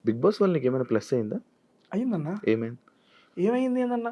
Big boss వల్ల నీకేమైనా plus అయిందా? అయిందన్నా. ఏమైంది? ఏమైంది ఏందన్నా,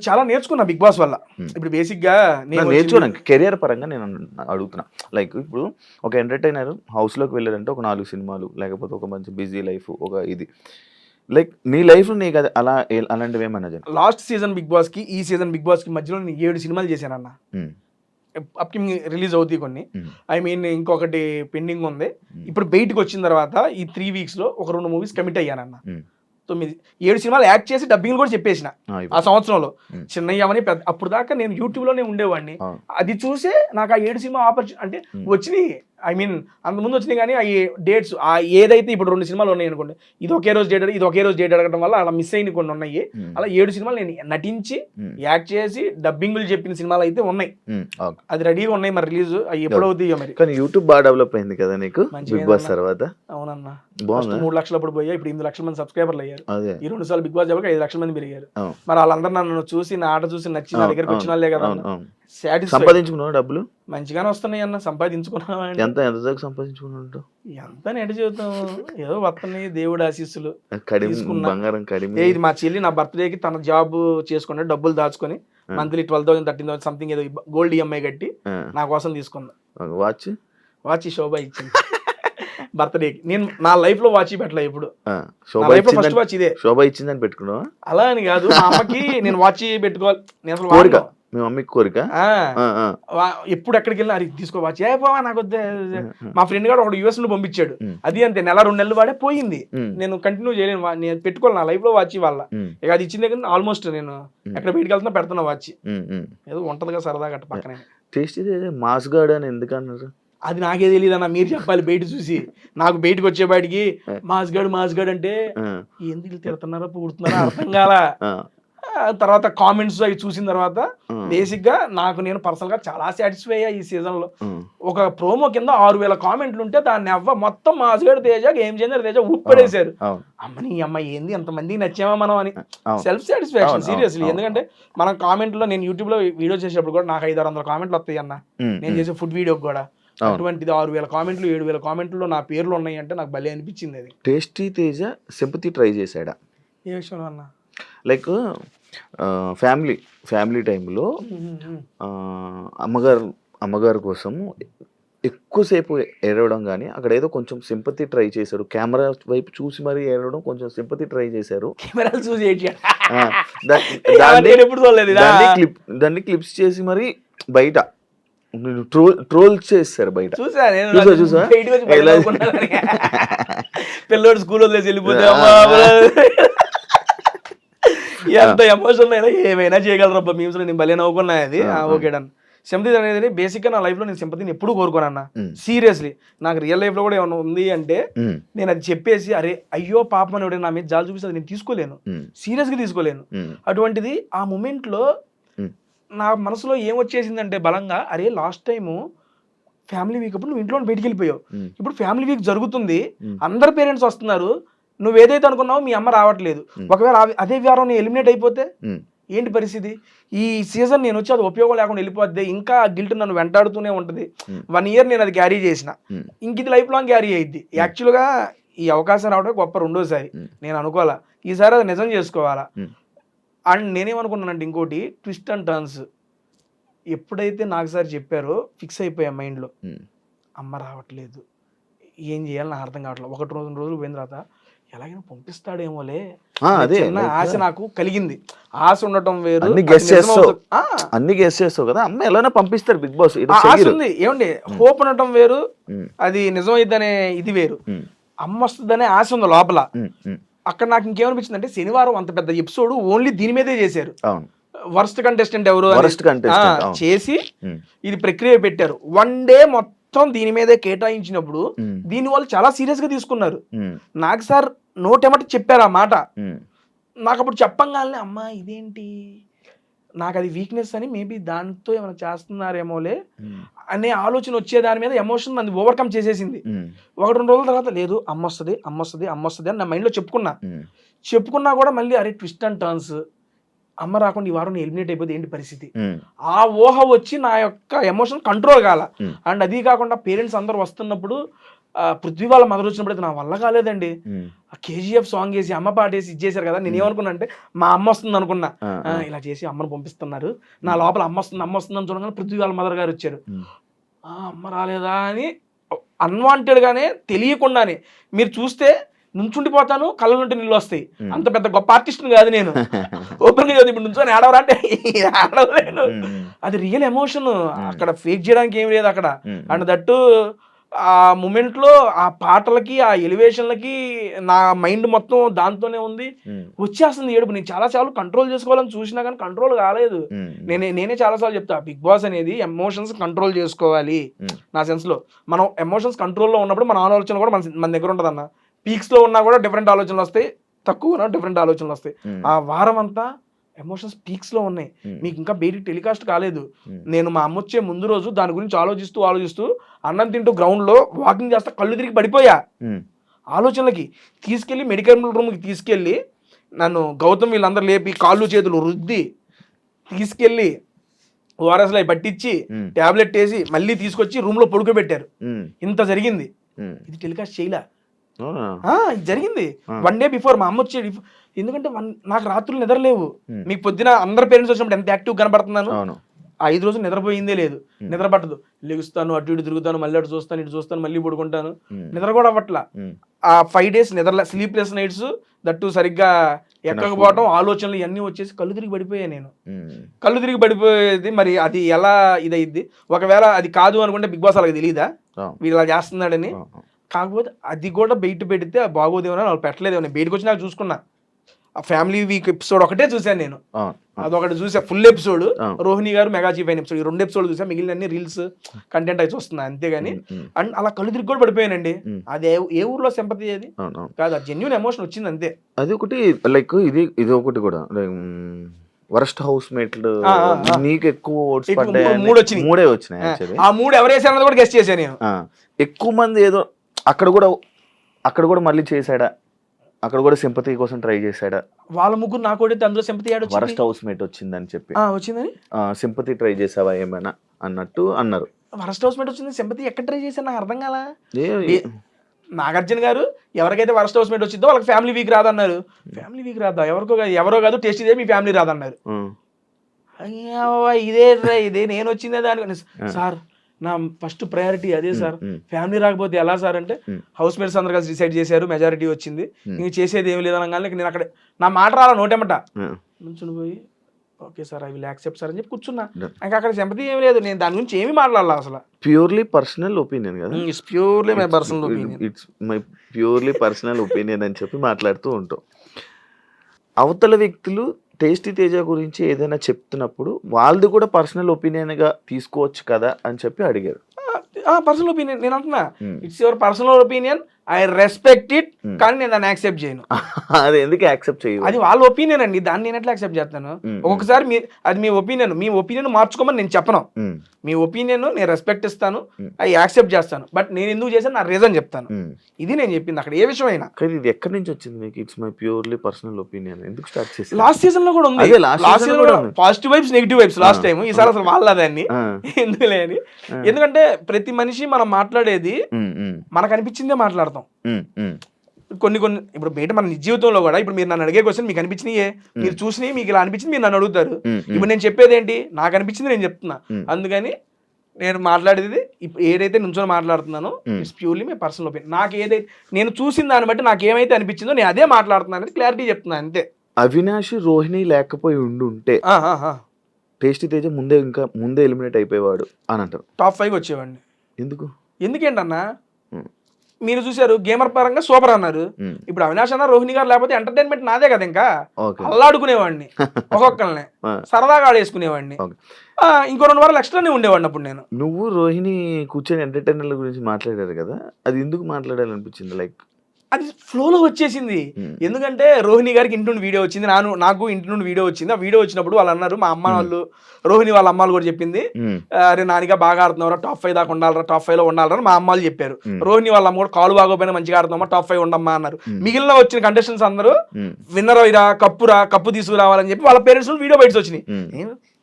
చాలా నేర్చుకున్నా బిగ్ బాస్ వల్ల. ఇప్పుడు బేసిక్గా నేను నేర్చుకోవడానికి కెరియర్ పరంగా నేను అడుగుతున్నా. లైక్ ఇప్పుడు ఒక ఎంటర్టైనర్ హౌస్లోకి వెళ్ళారంటే ఒక 4 సినిమాలు, లేకపోతే ఒక మంచి బిజీ లైఫ్, ఒక ఇది లైక్ నీ లైఫ్లో నీకు అది అలా అలాంటివి ఏమన్నా లాస్ట్ సీజన్ బిగ్ బాస్కి ఈ సీజన్ బిగ్ బాస్కి మధ్యలో నేను 7 సినిమాలు చేశానన్న. అప్కమింగ్ రిలీజ్ అవుతాయి కొన్ని. ఐ మీన్ ఇంకొకటి పెండింగ్ ఉంది. ఇప్పుడు బయటకు వచ్చిన తర్వాత ఈ 3 వీక్స్లో ఒక 2 మూవీస్ కమిట్ అయ్యానన్న. 7 సినిమాలు యాక్ట్ చేసి డబ్బింగ్ కూడా చెప్పేసిన ఆ సంవత్సరంలో. చిన్నయ్యమని పెద్ద అప్పుడు దాకా నేను యూట్యూబ్లోనే ఉండేవాడిని. అది చూసే నాకు ఆ 7 సినిమా ఆపర్చునిటీ అంటే వచ్చినాయి. ఐ మీన్ అంతకుముందు వచ్చినాయి, కానీ అవి డేట్స్ ఏదైతే ఇప్పుడు 2 సినిమాలు ఉన్నాయి అనుకోండి, ఇది ఒకే రోజు డేట్ అడగడం వల్ల అలా మిస్ అయిన కొన్ని ఉన్నాయి. అలా 7 సినిమాలు నేను నటించి యాక్ట్ చేసి డబ్బింగ్లు చెప్పిన సినిమాలు అయితే ఉన్నాయి. అది రెడీగా ఉన్నాయి, మరి రిలీజ్ అవి ఎప్పుడు అవుతాయో మరి. కానీ యూట్యూబ్ బాగా డెవలప్ అయింది కదా నీకు బిగ్ బాస్ తర్వాత. అవునన్నా, 3 లక్షలు అప్పుడు పోయా, ఇప్పుడు 8 లక్షల మంది సబ్స్క్రైబర్లు అయ్యారు. ఈ 2 సార్లు బిగ్ బాస్ చెప్పక 5 లక్షల మంది పెరిగారు. మరి వాళ్ళందరూ నన్ను చూసి నా ఆట చూసి నచ్చి నా దగ్గరికి వచ్చిన వాళ్ళే కదా. సంపాదించుకున్నావు డబ్బులు మంచిగానే వస్తున్నాయి అన్న, సంపాదించుకున్నావు. ఎంత సంపాదించుకున్నావు? ఎంత నెట్ జీవితం ఏదో వస్తున్నాయి, దేవుడు ఆశీస్సులు. బంగారం ఇది మా చెల్లి నా బర్త్డేకి తన జాబ్ చేసుకుని డబ్బులు దాచుకొని మంత్లీ 12,000 13,000 సంథింగ్ ఏదో గోల్డ్ ఈఎంఐ కట్టి నా కోసం తీసుకుందా. వాచ్ శోభ ఇచ్చింది బర్త్డేకి. నేను నా లైఫ్ లో వాచ్ పెట్టలే ఎప్పుడు. ఫస్ట్ వాచ్ ఇదే. శోభ ఇచ్చిందని పెట్టుకున్నావా? అలా అని కాదు, మా అమ్మకి నేను వాచ్ పెట్టుకోవాలి, నేను అసలు కోరిక, మీ మమ్మీకి కోరిక. ఎప్పుడు ఎక్కడికి వెళ్ళినా అది తీసుకో వాచ్, ఏ పోవా నాకు వద్దే. మా ఫ్రెండ్ గారు ఒకడు US నుండి పంపించాడు, అది అంతే నెల 2 నెలలు వాడే పోయింది. నేను కంటిన్యూ చేయలేను, నేను పెట్టుకోవాలి నా లైఫ్ లో వాచ్ వాళ్ళ. ఇక అది ఇచ్చిన దగ్గర ఆల్మోస్ట్ నేను ఎక్కడ బయటకు వెళ్తున్నా పెడుతున్నా వాచ్. ఏదో ఉంటదిగా సరదాగా అట్ట పక్కనే. టేస్ట్ మాస్ గార్డ్ అని ఎందుకు అన్నారు? అది నాకే తెలియదు అన్న, మీరు చెప్పాలి బయట చూసి. నాకు బయటకు వచ్చే బయటికి మాస్ గడ్ అంటే ఎందుకు తిడుతున్నారో పుడుతున్నారో అర్థం కాలా. తర్వాత కామెంట్స్ అవి చూసిన తర్వాత బేసిక్ గా నేను పర్సనల్ గా చాలా సాటిస్ఫై అయ్యా. ఈ సీజన్ లో ఒక ప్రోమో కింద 6,000 కామెంట్లు ఉంటే దాన్ని మొత్తం మాస్గడ్ తేజ గేమ్ చేంజర్ తేజ ఊపిపడేశారు. అమ్మని అమ్మ ఏంది ఎంతమందికి నచ్చామా మనం అని సెల్ఫ్ సాటిస్ఫాక్షన్ సీరియస్లీ. ఎందుకంటే మనం కామెంట్ లో, నేను యూట్యూబ్ లో వీడియో చేసేటప్పుడు కూడా నాకు 500-600 కామెంట్లు వస్తాయి అన్న, నేను చేసే ఫుడ్ వీడియోకి కూడా. అటువంటిది 6,000 కామెంట్లు 7,000 కామెంట్లు నా పేర్లు ఉన్నాయి అంటే నాకు భలే అనిపించింది. అది టేస్టీ తేజ సింపతి ట్రై చేశాడా? ఏ విషయంలో అన్న? లైక్ ఫ్యామిలీ టైంలో అమ్మగారు కోసం ఎక్కువసేపు ఏడవడం, కానీ అక్కడ ఏదో కొంచెం సింపతి ట్రై చేశాడు. కెమెరా వైపు చూసి మరీ ఏడవడం, కొంచెం సింపతి ట్రై చేశారు. దాన్ని క్లిప్స్ చేసి మరి బయట ట్రోల్ చేస్తారు బయట. చూసా పిల్లోడు స్కూల్ వదిలేసి వెళ్ళిపోతే ఎంత ఎమోషన్ అయినా ఏమైనా చేయగలరబ్బా మీమ్స్ లో. నేను భలే నవ్వుకున్నా అది. Okay done. సింపతి అనేది బేసిక్ గా నా లైఫ్ లో నేను సింపతిని ఎప్పుడు కోరుకోనన్నా సీరియస్లీ. నాకు రియల్ లైఫ్ లో కూడా ఏమైనా ఉంది అంటే నేను అది చెప్పేసి అరే అయ్యో పాపం అని నా మీద జాలి చూపిస్తే నేను తీసుకోలేను, సీరియస్ గా తీసుకోలేను. అటువంటిది ఆ మూమెంట్ లో నా మనసులో ఏం వచ్చేసిందంటే బలంగా, అరే లాస్ట్ టైము ఫ్యామిలీ వీక్ అప్పుడు నువ్వు ఇంట్లో బయటికి వెళ్ళిపోయావు, ఇప్పుడు ఫ్యామిలీ వీక్ జరుగుతుంది, అందరు పేరెంట్స్ వస్తున్నారు, నువ్వు ఏదైతే అనుకున్నావో మీ అమ్మ రావట్లేదు, ఒకవేళ అదే వారం నేను ఎలిమినేట్ అయిపోతే ఏంటి పరిస్థితి? ఈ సీజన్ నేను వచ్చి అది ఉపయోగం లేకుండా వెళ్ళిపోద్ది, ఇంకా గిల్ట్ నన్ను వెంటాడుతూనే ఉంటుంది. 1 year నేను అది క్యారీ చేసిన, ఇంక ఇది లైఫ్ లాంగ్ క్యారీ అయ్యిద్ది. యాక్చువల్గా ఈ అవకాశం రావడం గొప్ప రెండోసారి, నేను అనుకోవాలా ఈసారి అది నిజం చేసుకోవాలా. అండ్ నేనేమనుకున్నానంటే ఇంకోటి ట్విస్ట్ అండ్ టర్న్స్ ఎప్పుడైతే నాకు సార్ చెప్పారో ఫిక్స్ అయిపోయా మైండ్లో, అమ్మ రావట్లేదు ఏం చేయాలి నాకు అర్థం కావట్లేదు. 1-2 రోజులు పోయిన తర్వాత ఎలాగైనా పంపిస్తాడేమోలే చిన్న ఆశ నాకు కలిగింది. ఆశ ఉండటం వేరు, అన్ని గెస్ చేస్తావు కదా, అమ్మ ఎలాగైనా పంపిస్తారు బిగ్ బాస్, ఆశ ఉంది ఏమండి, హోప్ ఉండటం వేరు, అది నిజమైందనే ఇది వేరు. అమ్మ వస్తుందనే ఆశ ఉంది లోపల. అక్కడ నాకు ఇంకేమనిపించింది అంటే శనివారం అంత పెద్ద ఎపిసోడ్ ఓన్లీ దీని మీదే చేశారు. వర్స్ట్ కంటెస్టెంట్ ఎవరు చేసి ఇది ప్రక్రియ పెట్టారు. 1 day మొత్తం దీని మీదే కేటాయించినప్పుడు దీని వాళ్ళు చాలా సీరియస్ గా తీసుకున్నారు. నాకు సార్ నోటెమట చెప్పారు ఆ మాట. నాకు అప్పుడు చెప్పంగానే అమ్మా ఇదేంటి, నాకు అది వీక్నెస్ అని మేబీ దాంతో ఏమైనా చేస్తున్నారేమోలే అనే ఆలోచన వచ్చే దాని మీద ఎమోషన్ నన్ను ఓవర్కమ్ చేసేసింది. 1-2 రోజుల తర్వాత లేదు అమ్మ వస్తుంది అని నా మైండ్లో చెప్పుకున్నా కూడా మళ్ళీ అరే ట్విస్ట్ అండ్ టర్న్స్, అమ్మ రాకుండా ఈ వారం ఎలిమినేట్ అయిపోతే ఏంటి పరిస్థితి, ఆ ఊహ వచ్చి నా యొక్క ఎమోషన్ కంట్రోల్ కాల. అండ్ అది కాకుండా పేరెంట్స్ అందరు వస్తున్నప్పుడు పృథ్వీ వాళ్ళ మదర్ వచ్చినప్పుడు అయితే నా వల్ల కాలేదండి. ఆ కేజీఎఫ్ సాంగ్ వేసి అమ్మ పాటేసి ఇచ్చేసారు కదా, నేను ఏమనుకున్నా అంటే మా అమ్మ వస్తుంది అనుకున్నా. ఇలా చేసి అమ్మను పంపిస్తున్నారు, నా లోపల అమ్మ వస్తుంది అని చూడగానే పృథ్వీ వాళ్ళ మదర్ గారు వచ్చారు. అమ్మ రాలేదా అని అన్వాంటెడ్ గానే తెలియకుండానే మీరు చూస్తే నుంచుండిపోతాను, కళ్ళ నుండి నీళ్ళు వస్తాయి. అంత పెద్ద గొప్ప ఆర్టిస్ట్ కాదు నేను, ఓపెన్ గా ఇప్పుడు నుంచొని ఆడవరా అంటే ఆడవలేను. అది రియల్ ఎమోషన్, అక్కడ ఫేక్ చేయడానికి ఏం లేదు అక్కడ. అండ్ దట్టు ఆ మూమెంట్ లో ఆ పాటలకి ఆ ఎలివేషన్లకి నా మైండ్ మొత్తం దాంతోనే ఉంది. వచ్చేస్తుంది ఏడుపు. నేను చాలా సార్లు కంట్రోల్ చేసుకోవాలని చూసినా కానీ కంట్రోల్ కాలేదు. నేనే చాలా సార్లు చెప్తా, బిగ్ బాస్ అనేది ఎమోషన్స్ కంట్రోల్ చేసుకోవాలి. నా సెన్స్ లో మనం ఎమోషన్స్ కంట్రోల్లో ఉన్నప్పుడు మన ఆలోచన కూడా మన దగ్గర ఉంటుంది అన్న. పీక్స్ లో ఉన్నా కూడా డిఫరెంట్ ఆలోచనలు వస్తాయి, తక్కువ డిఫరెంట్ ఆలోచనలు వస్తాయి. ఆ వారం అంతా ఎమోషన్స్ పీక్స్ లో ఉన్నాయి. మీకు ఇంకా బయటికి టెలికాస్ట్ కాలేదు. నేను మా అమ్మ వచ్చే ముందు రోజు దాని గురించి ఆలోచిస్తూ అన్నం తింటూ గ్రౌండ్ లో వాకింగ్ చేస్తా కళ్ళు తిరిగి పడిపోయా ఆలోచనలకి. తీసుకెళ్లి మెడికల్ రూమ్ కి తీసుకెళ్లి నన్ను గౌతమ్ వీళ్ళందరూ లేపి కాళ్ళు చేతులు రుద్ది తీసుకెళ్లి ఓఆర్ఎస్ లో పట్టించి టాబ్లెట్ వేసి మళ్ళీ తీసుకొచ్చి రూమ్ లో పడుకోబెట్టారు. ఇంత జరిగింది. ఇది టెలికాస్ట్ చేయలే, ఇది జరిగింది 1 day బిఫోర్. మా అమ్మ వచ్చేది, ఎందుకంటే నాకు రాత్రులు నిద్రలేవు. మీకు పొద్దున అందరి పేరెంట్స్ వచ్చినప్పుడు ఎంత యాక్టివ్ కనబడుతున్నాను. 5 రోజులు నిద్రపోయిందే లేదు, నిద్ర పట్టదు. లెగుస్తాను, అటు ఇటు తిరుగుతాను, మళ్ళీ అటు చూస్తాను, ఇటు చూస్తాను, మళ్ళీ పడుకుంటాను. నిద్ర కూడా అవ్వట్లా. ఆ 5 days నిద్ర, స్లీప్లెస్ నైట్స్, దట్టు సరిగ్గా ఎక్కకపోవడం, ఆలోచనలు ఇవన్నీ వచ్చేసి కళ్ళు తిరిగి పడిపోయా నేను. కళ్ళు తిరిగి పడిపోయేది. మరి అది ఎలా ఇదైద్ది? ఒకవేళ అది కాదు అనుకుంటే బిగ్ బాస్ అలాగే తెలియదా వీళ్ళు ఇలా చేస్తున్నాడని? కాకపోతే అది కూడా బయట పెడితే బాగోదేమో వాళ్ళు పెట్టలేదేమో. బయటకు వచ్చి నాకు చూసుకున్నా. ఆ ఫ్యామిలీ వీక్ ఎపిసోడ్ ఒకటే చూసాను నేను, అదొకటి చూసా ఫుల్ ఎపిసోడ్. రోహిణి గారు మెగా చీఫ్ అయిన ఎపిసోడ్, ఈ 2 episodes చూసా. మిగిలిన అన్ని రీల్స్ కంటెంట్ అయితే వస్తున్నా అంతేగాని. అండ్ అలా కళ్ళు తిరిగి కూడా పడిపోయానండి. అది ఏ ఊర్లో సింపతి అది కాదు, జెన్యూన్ ఎమోషన్ వచ్చింది అంతే. అది ఒకటి లైక్ ఇది ఒకటి కూడా వరస్ట్ హౌస్ మేట్లు నీకు ఎక్కువ ఓట్స్ పడ్డాయి. 3 వచ్చినాయి. ఆ 3 ఎవరు వేసారన్నది కూడా గెస్ట్ చేశాను నేను. ఎక్కువ మంది ఏదో అక్కడ కూడా మళ్ళీ చేశాడా, అక్కడ కూడా సింపతి కోసం ట్రై చేశాడా? వాళ్ళ ముగ్గురు నాకు కూడా అందులో సింపతి వరస్ట్ హౌస్ మేట్ వచ్చిందని చెప్పి వచ్చిందని సింపతి ట్రై చేసావా ఏమైనా అన్నట్టు అన్నారు. వరస్ట్ హౌస్ మేట్ వచ్చింది, సింపతి ఎక్కడ ట్రై చేశాను నాకు అర్థం కాలా. నాగార్జున గారు ఎవరికైతే వరస్ట్ హౌస్ మేట్ వచ్చిందో వాళ్ళకి ఫ్యామిలీ వీక్ రాదన్నారు. ఫ్యామిలీ వీక్ రాదా? ఎవరో కాదు టేస్ట్ ఇదే మీ ఫ్యామిలీ రాదన్నారు. ఇదే నేను వచ్చిందే దాని. సార్ నా ఫస్ట్ ప్రయారిటీ అదే సార్, ఫ్యామిలీ రాకపోతే ఎలా సార్ అంటే, హౌస్ మేట్స్ అందరు కలిసి డిసైడ్ చేశారు, మెజారిటీ వచ్చింది, ఇంక చేసేది ఏమి లేదనగానే నేను అక్కడ నా మాట రాలా నోటేమట నుంచుని పోయి okay sir I will accept sir అని చెప్పి కూర్చున్నా. ఇంకా అక్కడ సింపతి ఏమి లేదు, నేను దాని గురించి ఏమి మాట్లాడాలి అసలు. ప్యూర్లీ పర్సనల్ ఒపీనియన్ కదా, it's purely my personal opinion, it's my purely personal opinion అని చెప్పి మాట్లాడుతూ ఉంటాం. అవతల వ్యక్తులు టేస్టీ తేజ గురించి ఏదైనా చెప్తున్నప్పుడు వాళ్ళది కూడా పర్సనల్ ఒపీనియన్ గా తీసుకోవచ్చు కదా అని చెప్పి అడిగారు. పర్సనల్ ఒపీనియన్ నేను అంటున్నా, it's your personal opinion, I respect it, కానీ నేను దాన్ని యాక్సెప్ట్ చేయను. అది ఎందుకు యాక్సెప్ట్ చేయను? అది వాళ్ళ ఒపీనియన్ అండి, దాన్ని నేను ఎట్లా యాక్సెప్ట్ చేస్తాను? ఒక్కొక్కసారి అది మీ ఒపీనియన్ మార్చుకోమని నేను చెప్పను. మీ ఒపీనియన్ నేను రెస్పెక్ట్ ఇస్తాను, అది యాక్సెప్ట్ చేస్తాను, బట్ నేను ఎందుకు చేశాను నా రీజన్ చెప్తాను. ఇది నేను చెప్పింది అక్కడ ఏ విషయం అయినా. కానీ ఇది ఎక్కడి నుంచి వచ్చింది మీకు? It's my purely personal opinion ఎందుకు స్టార్ట్ చేసి? లాస్ట్ సీజన్ లో కూడా ఉంది, లాస్ట్ సీజన్ లో positive vibes negative vibes last time. ఈసారి అసలు వాళ్ళదాన్ని ఎందుకులే అని. ఎందుకంటే ప్రతి మనిషి మనం మాట్లాడేది మనకు అనిపించిందే మాట్లాడతాం. కొన్ని ఇప్పుడు బయట మన నిజ జీవితంలో కూడా ఇప్పుడు మీరు నన్ను అడిగే క్వశ్చన్ మీకు అనిపించినయే, మీరు చూసినవి మీకు ఇలా అనిపించింది మీరు నన్ను అడుగుతారు. ఇప్పుడు నేను చెప్పేది ఏంటి, నాకు అనిపించింది నేను చెప్తున్నా. అందుకని నేను మాట్లాడేది ఏదైతే నుంచో మాట్లాడుతున్నానో it's purely my personal opinion. నాకు ఏదైతే నేను చూసిన దాన్ని బట్టి నాకు ఏమైతే అనిపించిందో నేను అదే మాట్లాడుతున్నాను అనేది క్లారిటీ చెప్తున్నాను అంతే. అవినాష్ రోహిణి లేకపోయి ఉంటే టేస్టీ తేజ ముందే ఎలిమినేట్ అయిపోయేవాడు అని అంటారు. టాప్ 5 వచ్చేవాడిని. ఎందుకేంటన్నా మీరు చూసారు గేమర్ పరంగా సూపర్ అన్నారు. ఇప్పుడు అవినాష్ అన్న రోహిణి గారు లేకపోతే ఎంటర్టైన్మెంట్ నాదే కదా, ఇంకా అల్లాడుకునేవాడిని, ఒక్కొక్కరిని సరదాగా ఆడేసుకునేవాడిని. ఇంకో 2 వారాలు ఎక్స్ట్రానే ఉండేవాడిని అప్పుడు నేను. నువ్వు రోహిణి కూర్చొని ఎంటర్టైనర్ల గురించి మాట్లాడారు కదా, అది ఎందుకు మాట్లాడాలనిపించింది? లైక్ అది ఫ్లోలో వచ్చేసింది. ఎందుకంటే రోహిణి గారికి ఇంటి నుండి వీడియో వచ్చింది, నాకు ఇంటి నుండి వీడియో వచ్చింది. ఆ వీడియో వచ్చినప్పుడు వాళ్ళు అన్నారు, మా అమ్మ వాళ్ళు రోహిణి వాళ్ళ అమ్మాలు కూడా చెప్పింది, అరే నానిగా బాగా ఆడుతున్నారా, టాప్ 5 దాకా ఉండాలరా, టాప్ 5 లో ఉండాలరా మా అమ్మాలు చెప్పారు. రోహిణి వాళ్ళ అమ్మ కూడా కాలు బాగోపోయినా మంచిగా ఆడుతున్నామా, టాప్ 5 ఉండమ్మా అన్నారు. మిగిలిన వచ్చిన కంటెస్టెంట్స్ అందరూ విన్నర్ అయిరా, కప్పు తీసుకురావాలని చెప్పి వాళ్ళ పేరెంట్స్ వీడియో బయటకు వచ్చినాయి.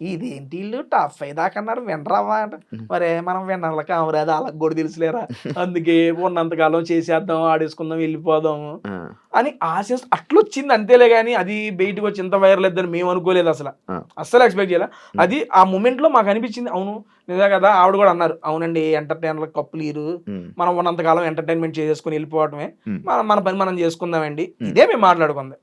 ఇదేంటి వీళ్ళు టఫ్ అయ్యేదాకా అన్నారు వినరావా అంటే మరే మనం వినాలి కామరాదు వాళ్ళకి కూడా తెలుసులేరా అందుకే ఉన్నంతకాలం చేసేద్దాం ఆడేసుకుందాం వెళ్ళిపోదాము అని ఆశ అట్లొచ్చింది అంతేలే కానీ అది బయటకు వచ్చి ఇంత వైరల్ అవుతుందని మేము అనుకోలేదు అస్సలు ఎక్స్పెక్ట్ చేయాలి. అది ఆ మూమెంట్ లో మాకు అనిపించింది అవును నిజా కదా. ఆవిడ కూడా అన్నారు అవునండి ఎంటర్టైనర్ కప్పులు ఇరు మనం ఉన్నంతకాలం ఎంటర్టైన్మెంట్ చేసుకుని వెళ్ళిపోవటమే మన పని మనం చేసుకుందామండి. ఇదే మేము మాట్లాడుకుంది.